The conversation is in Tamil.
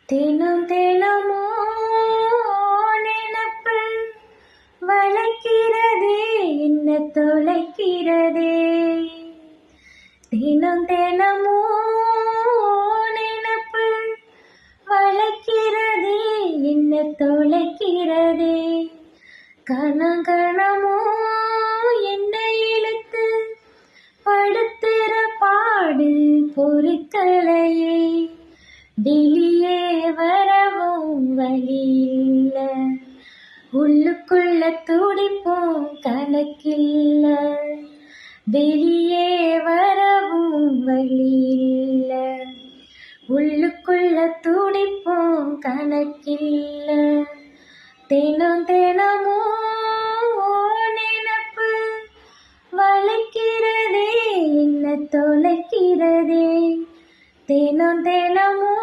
தினம் தினமோ நினப்பு வளைக்கிறதே, என்ன தொலைக்கிறதே. தினம் தினமோ நினப்பு வளைக்கிறதே, என்ன தொலைக்கிறதே. கணகணமோ என்னை இழுத்து படுத்துற பாடு பொறுக்கலையே. வெளியே வரவும் வழி இல்ல, உள்ளுக்குள்ள துடிப்போம் கணக்கில்ல. வெளியே வரவும் வழி இல்ல, உள்ளுக்குள்ள துடிப்போம் கணக்கில்ல. தினம் தினமோ நினப்பு வளைக்கிறதே, என்ன தொலைக்கிறதே. தினம் தினமோ